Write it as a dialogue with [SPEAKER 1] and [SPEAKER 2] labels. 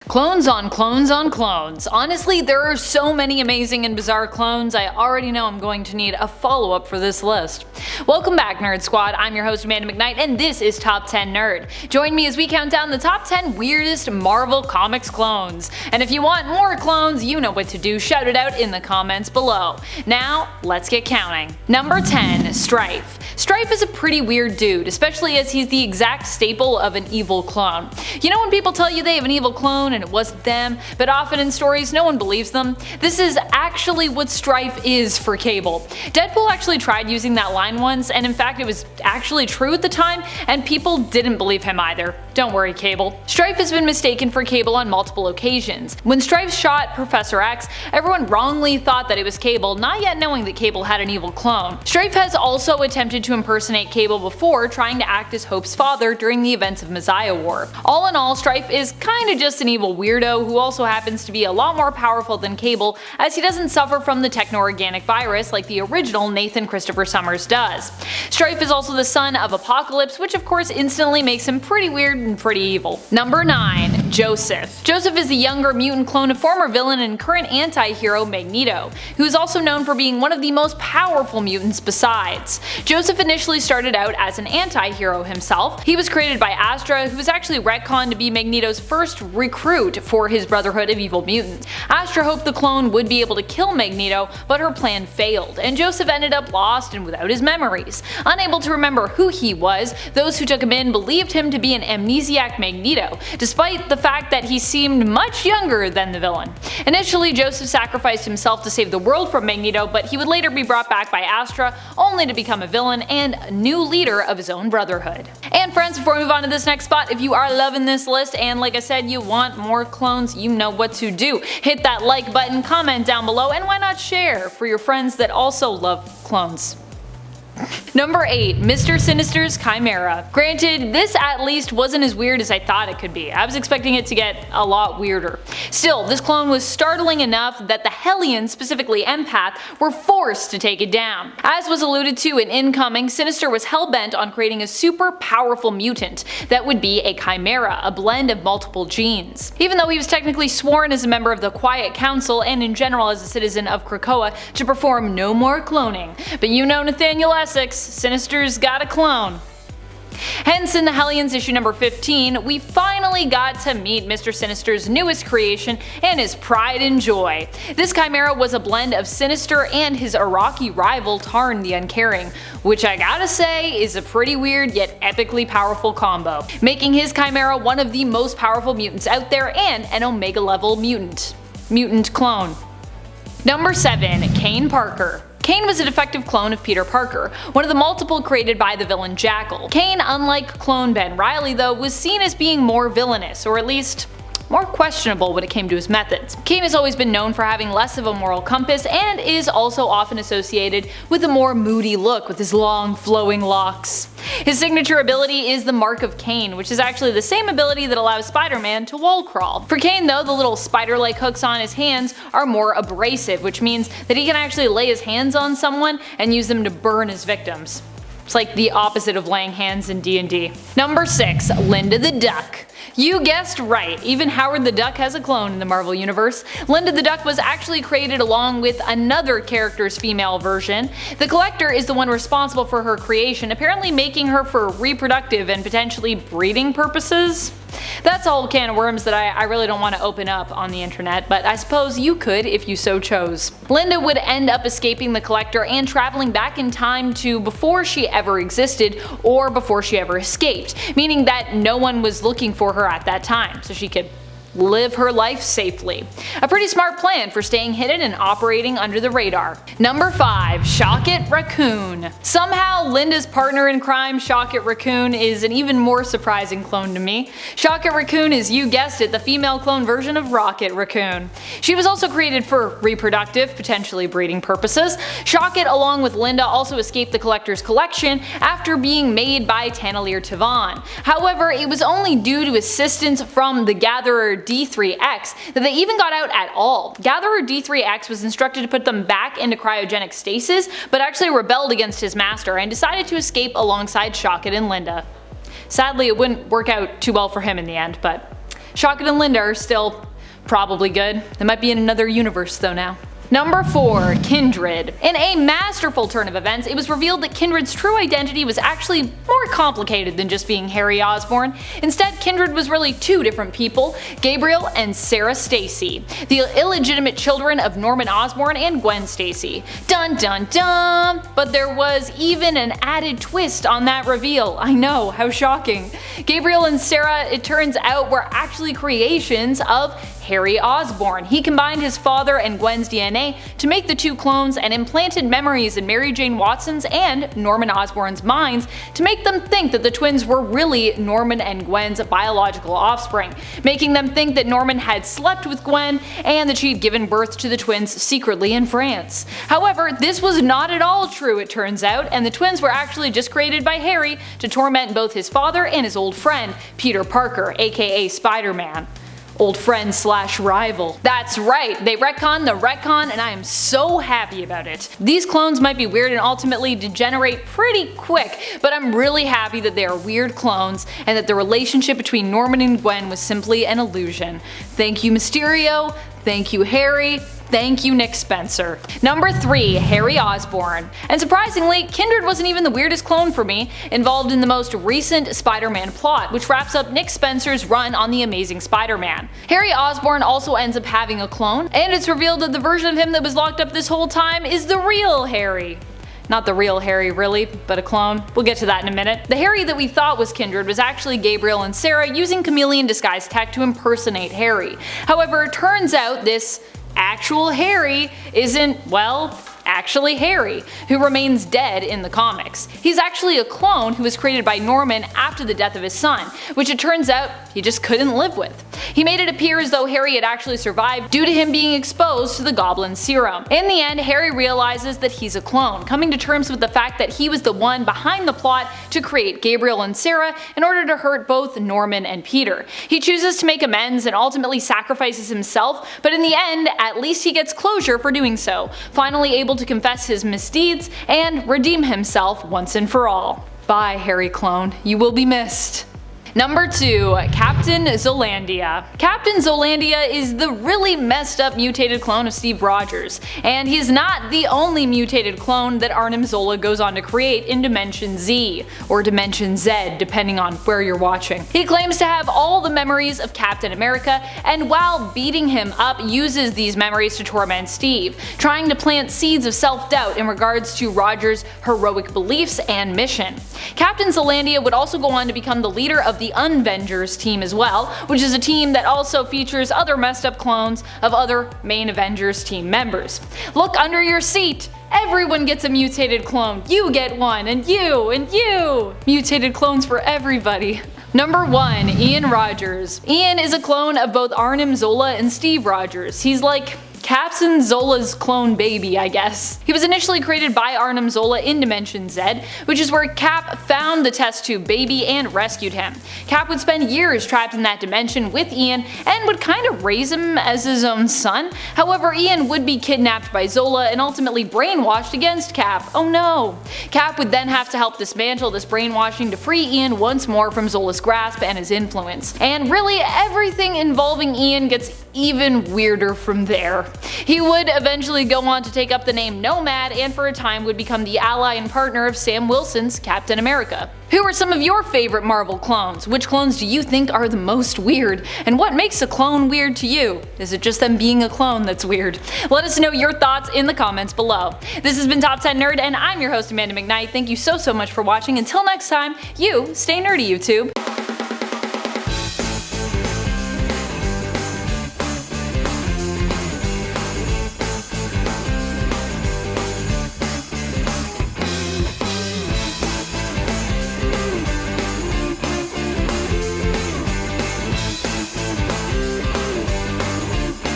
[SPEAKER 1] Clones on clones on clones. Honestly, there are so many amazing and bizarre clones, I already know I'm going to need a follow-up for this list. Welcome back, Nerd Squad. I'm your host Amanda McKnight, and this is Top 10 Nerd. Join me as we count down the top 10 weirdest Marvel Comics clones. And if you want more clones, you know what to do. Shout it out in the comments below. Now, let's get counting. Number 10, Stryfe. Stryfe is a pretty weird dude, especially as he's the exact staple of an evil clone. You know when people tell you they have an evil clone and it wasn't them, but often in stories no one believes them? This is actually what Stryfe is for Cable. Deadpool actually tried using that line once, and in fact it was actually true at the time, and people didn't believe him either. Don't worry, Cable. Stryfe has been mistaken for Cable on multiple occasions. When Stryfe shot Professor X, everyone wrongly thought that it was Cable, not yet knowing that Cable had an evil clone. Stryfe has also attempted to impersonate Cable before, trying to act as Hope's father during the events of Messiah War. All in all, Stryfe is kinda just an evil weirdo who also happens to be a lot more powerful than Cable, as he doesn't suffer from the techno-organic virus like the original Nathan Christopher Summers does. Stryfe is also the son of Apocalypse, which of course instantly makes him pretty weird and pretty evil. Number 9. Joseph. Joseph is the younger mutant clone of former villain and current anti-hero Magneto, who is also known for being one of the most powerful mutants besides. Joseph initially started out as an anti-hero himself. He was created by Astra, who was actually retconned to be Magneto's first recruit for his Brotherhood of Evil Mutants. Astra hoped the clone would be able to kill Magneto, but her plan failed, and Joseph ended up lost and without his memories. Unable to remember who he was, those who took him in believed him to be an amnesiac Magneto, despite the fact that he seemed much younger than the villain. Initially, Joseph sacrificed himself to save the world from Magneto, but he would later be brought back by Astra, only to become a villain and a new leader of his own Brotherhood. And friends, before we move on to this next spot, if you are loving this list and like I said you want more clones, you know what to do. Hit that like button, comment down below, and why not share for your friends that also love clones. Number 8. Mr. Sinister's Chimera. Granted, this at least wasn't as weird as I thought it could be. I was expecting it to get a lot weirder. Still, this clone was startling enough that the Hellions, specifically Empath, were forced to take it down. As was alluded to in Incoming, Sinister was hell-bent on creating a super powerful mutant that would be a Chimera, a blend of multiple genes. Even though he was technically sworn as a member of the Quiet Council and in general as a citizen of Krakoa to perform no more cloning. But you know Nathaniel Essex, Sinister's got a clone. Hence, in the Hellions issue number 15, we finally got to meet Mr. Sinister's newest creation and his pride and joy. This Chimera was a blend of Sinister and his Iraqi rival Tarn the Uncaring, which I gotta say is a pretty weird yet epically powerful combo, making his Chimera one of the most powerful mutants out there and an Omega level mutant clone. Number 7. Kaine Parker. Kaine was a defective clone of Peter Parker, one of the multiple created by the villain Jackal. Kaine, unlike clone Ben Reilly though, was seen as being more villainous, or at least more questionable when it came to his methods. Kaine has always been known for having less of a moral compass and is also often associated with a more moody look with his long flowing locks. His signature ability is the Mark of Kaine, which is actually the same ability that allows Spider-Man to wall crawl. For Kaine though, the little spider-like hooks on his hands are more abrasive, which means that he can actually lay his hands on someone and use them to burn his victims. It's like the opposite of laying hands in D&D. Number 6. Linda the Duck. You guessed right, even Howard the Duck has a clone in the Marvel Universe. Linda the Duck was actually created along with another character's female version. The Collector is the one responsible for her creation, apparently making her for reproductive and potentially breeding purposes. That's a whole can of worms that I really don't want to open up on the internet, but I suppose you could if you so chose. Linda would end up escaping the Collector and traveling back in time to before she ever existed or before she ever escaped, meaning that no one was looking for her at that time, so she could live her life safely. A pretty smart plan for staying hidden and operating under the radar. Number 5. Shocket Raccoon. Somehow Linda's partner in crime, Shocket Raccoon, is an even more surprising clone to me. Shocket Raccoon is, you guessed it, the female clone version of Rocket Raccoon. She was also created for reproductive, potentially breeding purposes. Shocket, along with Linda, also escaped the Collector's collection after being made by Taneleer Tivan. However, it was only due to assistance from the Gatherer D3X that they even got out at all. Gatherer D3X was instructed to put them back into cryogenic stasis, but actually rebelled against his master and decided to escape alongside Shocket and Linda. Sadly, it wouldn't work out too well for him in the end, but Shocket and Linda are still probably good. They might be in another universe though now. Number 4. Kindred. In a masterful turn of events, it was revealed that Kindred's true identity was actually more complicated than just being Harry Osborn. Instead, Kindred was really two different people, Gabriel and Sarah Stacy, the illegitimate children of Norman Osborn and Gwen Stacy. Dun dun dun! But there was even an added twist on that reveal. I know, how shocking. Gabriel and Sarah, it turns out, were actually creations of Harry Osborn. He combined his father and Gwen's DNA to make the two clones and implanted memories in Mary Jane Watson's and Norman Osborn's minds to make them think that the twins were really Norman and Gwen's biological offspring, making them think that Norman had slept with Gwen and that she had given birth to the twins secretly in France. However, this was not at all true, it turns out, and the twins were actually just created by Harry to torment both his father and his old friend, Peter Parker, aka Spider-Man. Old friend slash rival. That's right, they retconned the retcon and I am so happy about it. These clones might be weird and ultimately degenerate pretty quick, but I'm really happy that they are weird clones and that the relationship between Norman and Gwen was simply an illusion. Thank you Mysterio, thank you Harry, thank you Nick Spencer. Number 3. Harry Osborn. And surprisingly, Kindred wasn't even the weirdest clone for me, involved in the most recent Spider-Man plot, which wraps up Nick Spencer's run on The Amazing Spider-Man. Harry Osborn also ends up having a clone, and it's revealed that the version of him that was locked up this whole time is the real Harry. Not the real Harry really, but a clone. We'll get to that in a minute. The Harry that we thought was Kindred was actually Gabriel and Sarah using chameleon disguise tech to impersonate Harry. However, it turns out this actual Harry isn't, well, actually Harry, who remains dead in the comics. He's actually a clone who was created by Norman after the death of his son, which it turns out he just couldn't live with. He made it appear as though Harry had actually survived due to him being exposed to the Goblin Serum. In the end, Harry realizes that he's a clone, coming to terms with the fact that he was the one behind the plot to create Gabriel and Sarah in order to hurt both Norman and Peter. He chooses to make amends and ultimately sacrifices himself, but in the end, at least he gets closure for doing so, finally able to confess his misdeeds and redeem himself once and for all. Bye, Harry clone. You will be missed. Number 2. Captain Zolandia. Captain Zolandia is the really messed up mutated clone of Steve Rogers, and he's not the only mutated clone that Arnim Zola goes on to create in Dimension Z, or Dimension Z depending on where you're watching. He claims to have all the memories of Captain America, and while beating him up uses these memories to torment Steve, trying to plant seeds of self-doubt in regards to Rogers' heroic beliefs and mission. Captain Zolandia would also go on to become the leader of the Unvengers team as well, which is a team that also features other messed up clones of other main Avengers team members. Look under your seat! Everyone gets a mutated clone. You get one, and you, and you! Mutated clones for everybody. Number 1. Ian Rogers. Ian is a clone of both Arnim Zola and Steve Rogers. He's like Captain Zola's clone baby, I guess. He was initially created by Arnim Zola in Dimension Z, which is where Cap found the test tube baby and rescued him. Cap would spend years trapped in that dimension with Ian and would kind of raise him as his own son. However, Ian would be kidnapped by Zola and ultimately brainwashed against Cap. Oh no! Cap would then have to help dismantle this brainwashing to free Ian once more from Zola's grasp and his influence. And really, everything involving Ian gets even weirder from there. He would eventually go on to take up the name Nomad and for a time would become the ally and partner of Sam Wilson's Captain America. Who are some of your favorite Marvel clones? Which clones do you think are the most weird? And what makes a clone weird to you? Is it just them being a clone that's weird? Let us know your thoughts in the comments below. This has been Top 10 Nerd and I'm your host Amanda McKnight. Thank you so much for watching. Until next time, you stay nerdy, YouTube.